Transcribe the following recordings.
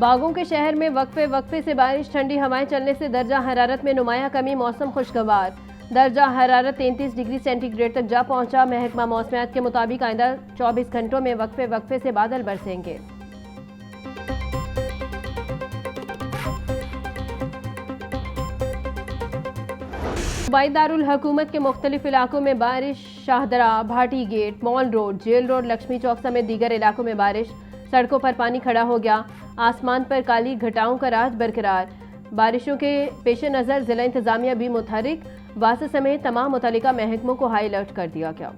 बागों के शहर में वक्फे से बारिश, ठंडी हवाएं चलने से दर्जा हरारत में नुमाया कमी, मौसम खुशगवार। दर्जा हरारत 33 डिग्री सेंटीग्रेड तक जा पहुंचा। महकमा मौसमियात के मुताबिक आइंदा 24 घंटों में वक्फे से बादल बरसेंगे। सूबाई दारुल हुकूमत के मुख्तलिफ इलाकों में बारिश। Shahdara, Bhati gate, mall road, jail road, Lakshmi chowk समेत दीगर इलाकों में बारिश। सड़कों पर पानी खड़ा हो गया। आसमान पर काली घटाओं का राज बरकरार। बारिशों के पेश नज़र जिला इंतजामिया भी मुतहरिक। वासा समेत तमाम मुतल्लिका महकमों को हाई अलर्ट कर दिया गया।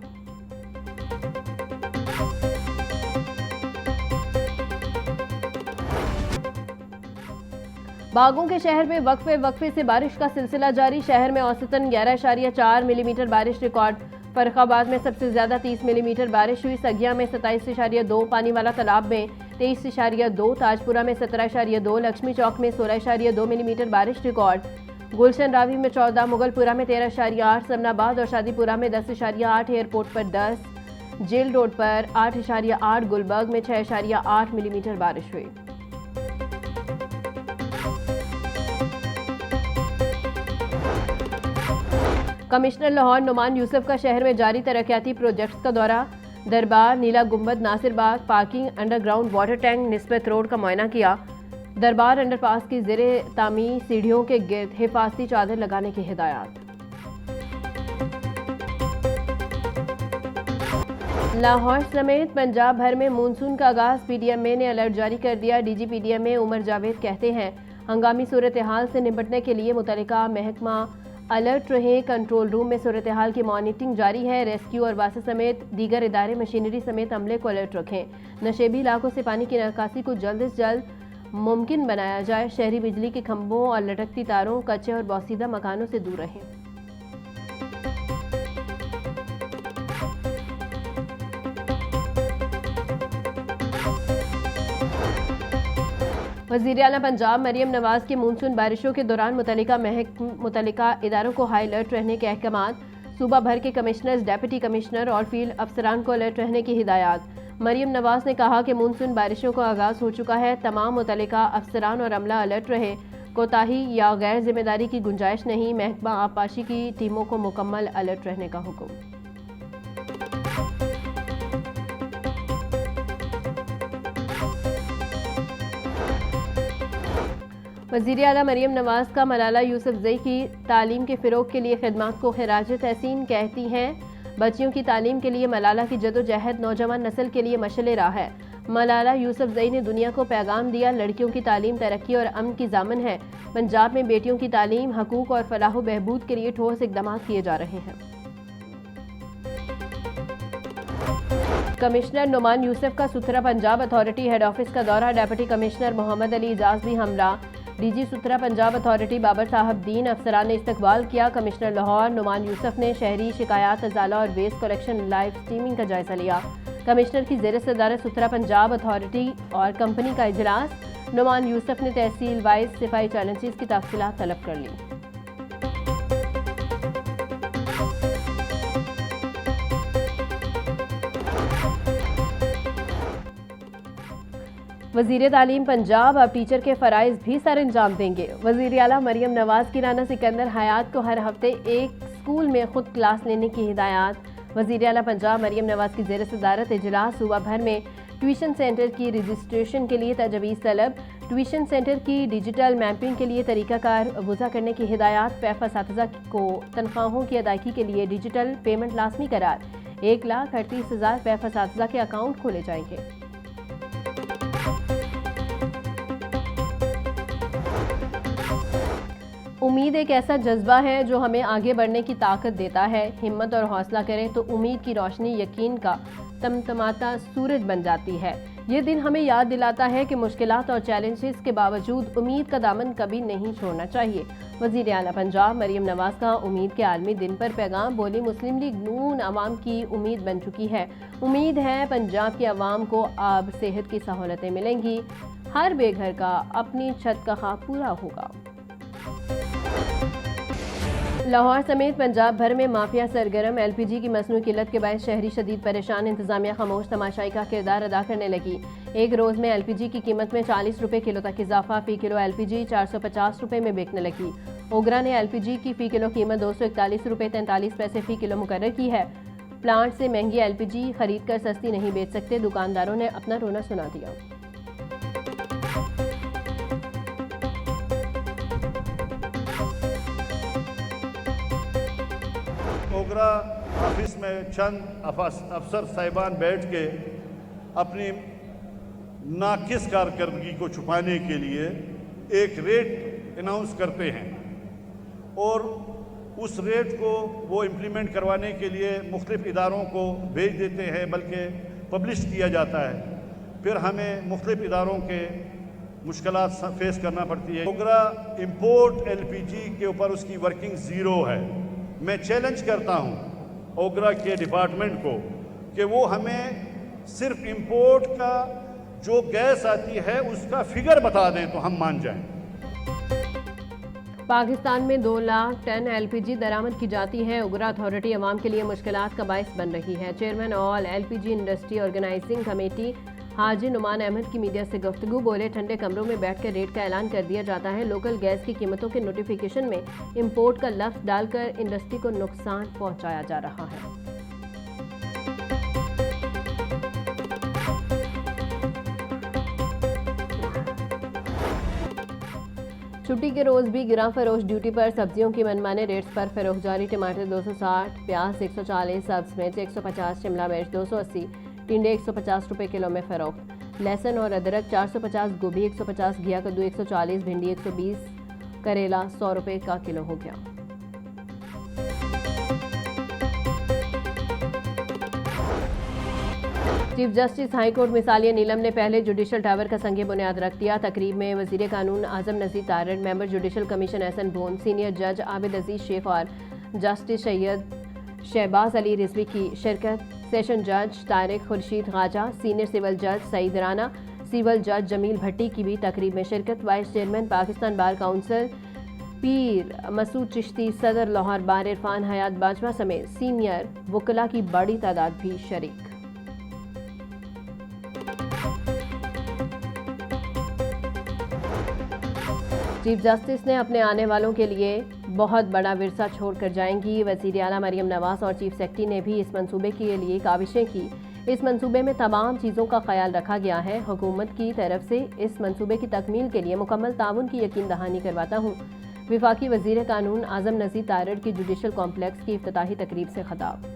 बागों के शहर में वक्फे से बारिश का सिलसिला जारी। शहर में औसतन 11.4 मिलीमीटर बारिश रिकॉर्ड। फर्रुखाबाद में सबसे ज्यादा 30 मिलीमीटर बारिश हुई। सगिया में 27.2, पानी वाला तालाब में 23.2, ताजपुरा में 17.2, लक्ष्मी चौक में 16.2 मिलीमीटर बारिश रिकॉर्ड। गुलशन रावी में 14, मुगलपुरा में 13.8, समनाबाद और शादीपुरा में 10.8, एयरपोर्ट पर 10, जेल रोड पर 8.8, गुलबर्ग में 6.8 मिलीमीटर बारिश हुई। कमिश्नर लाहौर नुमान यूसुफ का शहर में जारी तरक्याती प्रोजेक्ट्स का दौरा। दरबार, Neela Gumbad, Nasirbagh, parking, underground water tank, Nisbat road का मुआयना किया। दरबार अंडरपास की ज़ेरे तामीर सीढ़ियों के गिर्द हिफाजती चादर लगाने की हिदायत। लाहौर समेत पंजाब भर में मानसून का आगाज। पीडीएमए ने अलर्ट जारी कर दिया। डीजी पीडीएमए उमर जावेद कहते हैं, हंगामी सूरत हाल से निपटने के लिए मुतल्लिका महकमा अलर्ट रहे। कंट्रोल रूम में सूरत हाल की मॉनिटरिंग जारी है। रेस्क्यू और वासा समेत दीगर इदारे मशीनरी समेत अमले को अलर्ट रखें। नशेबी इलाकों से पानी की निकासी को जल्द से जल्द मुमकिन बनाया जाए। शहरी बिजली के खंभों और लटकती तारों, कच्चे और बोसीदा मकानों से दूर रहें। वज़ीर आला पंजाब मरियम नवाज की मानसून बारिशों के दौरान मुतल्लिका इदारों को हाई अलर्ट रहने के अहकामात। सूबा भर के कमिश्नर्स, डेप्यूटी कमिश्नर और फील्ड अफसरान को अलर्ट रहने की हिदायत। मरियम नवाज ने कहा कि मानसून बारिशों का आगाज हो चुका है। तमाम मुतल्लिका अफसरान और अमला अलर्ट रहे। कोताही या गैर जिम्मेदारी की गुंजाइश नहीं। महकमा आबपाशी की टीमों को मुकम्मल अलर्ट रहने का हुक्म। वज़ीर आला मरियम नवाज का मलाला यूसुफजई की तालीम के फ़रोग़ के लिए खिदमात को खिराज तहसीन। कहती हैं, बच्चियों की तालीम के लिए मलाला की जदोजहद नौजवान नस्ल के लिए मशअल राह है। मलाला यूसुफजई ने दुनिया को पैगाम दिया, लड़कियों की तालीम तरक्की और अमन की ज़ामन है। पंजाब में बेटियों की तालीम, हकूक़ और फलाह बहबूद के लिए ठोस इक़दाम किए जा रहे हैं। कमिश्नर नुमान यूसुफ का सुथरा पंजाब अथॉरिटी हेड ऑफिस का दौरा। डिप्टी कमिश्नर मोहम्मद अली इजाज भी हमला। डीजी सुथरा पंजाब अथॉरिटी बाबर साहब दीन अफसरान ने इस्तकबाल किया। कमिश्नर लाहौर नुमान यूसुफ ने शहरी शिकायत, अजाला और वेस्ट कलेक्शन लाइव स्ट्रीमिंग का जायजा लिया। कमिश्नर की ज़ेर सदारत सुथरा पंजाब अथॉरिटी और कंपनी का इजलास। नुमान यूसुफ ने तहसील वाइज सिफाई चैलेंजेस की तफसीलात तलब कर ली। वज़ीर तालीम पंजाब अब टीचर के फ़राइज़ भी सर अंजाम देंगे। वज़ीर आला मरियम नवाज की राना सिकंदर हयात को हर हफ्ते एक स्कूल में खुद क्लास लेने की हिदायत। वज़ीर आला पंजाब मरियम नवाज की ज़ेर सदारत इजलास। सूबा भर में ट्यूशन सेंटर की रजिस्ट्रेशन के लिए तजवीज़ तलब। ट्यूशन सेंटर की डिजिटल मैपिंग के लिए तरीक़ाकार वज़ा करने की हिदायत। पैफ असातिज़ा को तनख्वाहों की अदायगी के लिए डिजिटल पेमेंट लाजमी करार। 1,38,000 पैफ असातिज़ा के अकाउंट खोले जाएंगे। उम्मीद एक ऐसा जज्बा है जो हमें आगे बढ़ने की ताकत देता है। हिम्मत और हौसला करें तो उम्मीद की रोशनी यकीन का तमतमाता सूरज बन जाती है। ये दिन हमें याद दिलाता है कि मुश्किलात और चैलेंजेस के बावजूद उम्मीद का दामन कभी नहीं छोड़ना चाहिए। वज़ीर आला पंजाब मरियम नवाज का उम्मीद के आलमी दिन पर पैगाम। बोली, मुस्लिम लीग नून आवाम की उम्मीद बन चुकी है। उम्मीद है पंजाब की आवाम को आब सेहत की सहूलतें मिलेंगी। हर बेघर का अपनी छत का ख्वाब पूरा होगा। लाहौर समेत पंजाब भर में माफिया सरगर्म। एलपीजी की मसनू किल्लत के बायस शहरी शदीद परेशान। इंतजामिया खामोश तमाशाई का किरदार अदा करने लगी। एक रोज में एलपीजी की कीमत में 40 रुपए किलो तक इजाफा। फी किलो एलपीजी 450 रुपए में बिकने लगी। ओगरा ने एलपीजी की फी किलो कीमत 241 रुपए 43 पैसे फी किलो मुकर्रर की है। प्लांट से महंगी एलपीजी खरीद कर सस्ती नहीं बेच सकते, दुकानदारों ने अपना रोना सुना दिया। ओगरा ऑफिस में चंद अफसर साहिबान बैठ के अपनी नाकिस कारकर्दगी को छुपाने के लिए एक रेट अनाउंस करते हैं और उस रेट को वो इम्प्लीमेंट करवाने के लिए मुख्तलिफ इदारों को भेज देते हैं, बल्कि पब्लिश किया जाता है। फिर हमें मुख्तलिफ इदारों के मुश्किलात फेस करना पड़ती है। ओगरा इम्पोर्ट एलपीजी के ऊपर उसकी वर्किंग ज़ीरो है। मैं चैलेंज करता हूँ ओगरा के डिपार्टमेंट को कि वो हमें सिर्फ इंपोर्ट का जो गैस आती है उसका फिगर बता दें तो हम मान जाएं। पाकिस्तान में 2 लाख टन एलपीजी दरामद की जाती है। ओगरा अथॉरिटी अवाम के लिए मुश्किलात का बायस बन रही है। Chairman all LPG industry organising committee Haji Numan Ahmad की मीडिया से गुफ्तगू। बोले, ठंडे कमरों में बैठकर रेट का ऐलान कर दिया जाता है। लोकल गैस की कीमतों के नोटिफिकेशन में इंपोर्ट का लफ्ज डालकर इंडस्ट्री को नुकसान पहुंचाया जा रहा है। छुट्टी के रोज भी गिरा फरोश ड्यूटी पर। सब्जियों की मनमाने रेट्स पर फरोख्त जारी। टमाटर 260, प्याज 140, सब्ज मिर्च 150, शिमला मिर्च 280, टिंडे 150 रुपए किलो में फरोख्त। लहसुन और अदरक 450, गोभी 150, घिया कद्दू 140, भिंडी 120, करेला 100 रुपए का किलो हो गया। चीफ जस्टिस हाईकोर्ट मिसालिया नीलम ने पहले जुडिशल टावर का संग बुनियाद रख दिया। तकरीब में वजीर कानून Azam Nazeer Tarar, member judicial commission Ehsan Bhoon, senior जज आबिद अजीज शेख और जस्टिस सैयद शहबाज अली रिजवी की शिरकत। सेशन जज तारिक खुर्शीद खाजा, सीनियर सिविल जज सईद राना, सिविल जज जमील भट्टी की भी तकरीब में शिरकत। Vice chairman Pakistan bar council पीर मसूद चिश्ती, सदर लाहौर बार इरफान हयात बाजवा समेत सीनियर वकला की बड़ी तादाद भी शरीक। चीफ जस्टिस ने अपने आने वालों के लिए बहुत बड़ा विरसा छोड़कर जाएंगी। वज़ीर आला मरियम नवाज़ और चीफ सेक्रेटरी ने भी इस मंसूबे के लिए काविशें की। इस मंसूबे में तमाम चीज़ों का ख्याल रखा गया है। हुकूमत की तरफ से इस मंसूबे की तकमील के लिए मुकम्मल ताउन की यकीन दहानी करवाता हूँ। विफाकी वज़ीर कानून आजम नज़ीर तारड़ की जुडिशल कॉम्प्लेक्स की इफ्तिताही तकरीब से खिताब।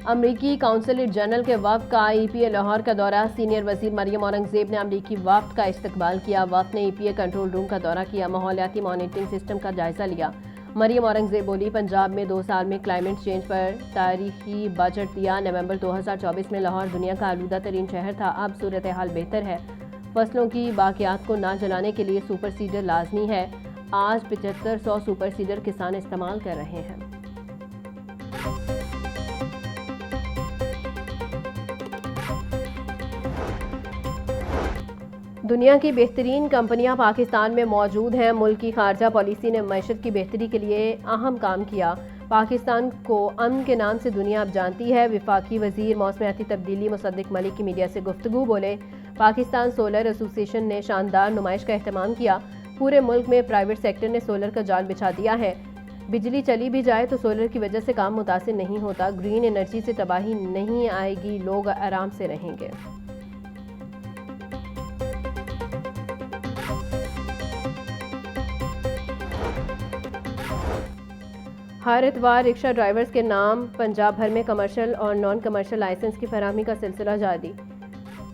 अमरीकी काउंसलेट जनरल के वफ्द का ईपीए लाहौर का दौरा। सीनियर वजीर मरियम औरंगजेब ने अमरीकी वफ्द का इस्तकबाल किया। वफ्द ने ईपीए कंट्रोल रूम का दौरा किया, माहौलियाती मॉनिटरिंग सिस्टम का जायजा लिया। मरियम औरंगजेब बोली, पंजाब में 2 साल में क्लाइमेट चेंज पर तारीखी बजट दिया। नवंबर 2024 में लाहौर दुनिया का आलूदा तरीन शहर था, अब सूरत हाल बेहतर है। फसलों की बाकियात को ना जलाने के लिए सुपर सीडर लाजमी है। आज 7500 सुपर सीडर किसान इस्तेमाल कर रहे हैं। दुनिया की बेहतरीन कंपनियां पाकिस्तान में मौजूद हैं। मुल्क की खारजा पॉलिसी ने मईशत की बेहतरी के लिए अहम काम किया। पाकिस्तान को अमन के नाम से दुनिया अब जानती है। विफाकी वजीर मौसमियाती तब्दीली मुसद्दिक मलिक की मीडिया से गुफ्तगू। बोले, पाकिस्तान सोलर एसोसिएशन ने शानदार नुमाइश का एहतमाम किया। पूरे मुल्क में प्राइवेट सेक्टर ने सोलर का जाल बिछा दिया है। बिजली चली भी जाए तो सोलर की वजह से काम मुतासिर नहीं होता। ग्रीन एनर्जी से तबाही नहीं आएगी, लोग आराम से रहेंगे। हर इतवार रिक्शा ड्राइवर्स के नाम पंजाब भर में कमर्शियल और नॉन कमर्शियल लाइसेंस की फराहमी का सिलसिला जारी।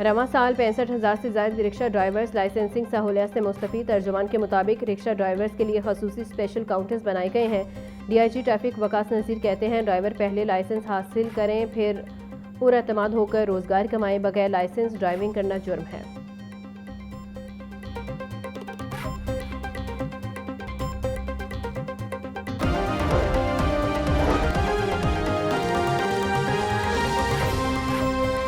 रवां साल 65,000 से ज़्यादा रिक्शा ड्राइवर्स लाइसेंसिंग सहूलियत से मुस्तफ़ीद। तर्जुमान के मुताबिक रिक्शा ड्राइवर्स के लिए खसूसी स्पेशल काउंटर्स बनाए गए हैं। DIG ट्रैफिक वकास नज़ीर कहते हैं, ड्राइवर पहले लाइसेंस हासिल करें, फिर पुरअतमाद होकर रोज़गार कमाएं। बगैर लाइसेंस ड्राइविंग करना जुर्म है।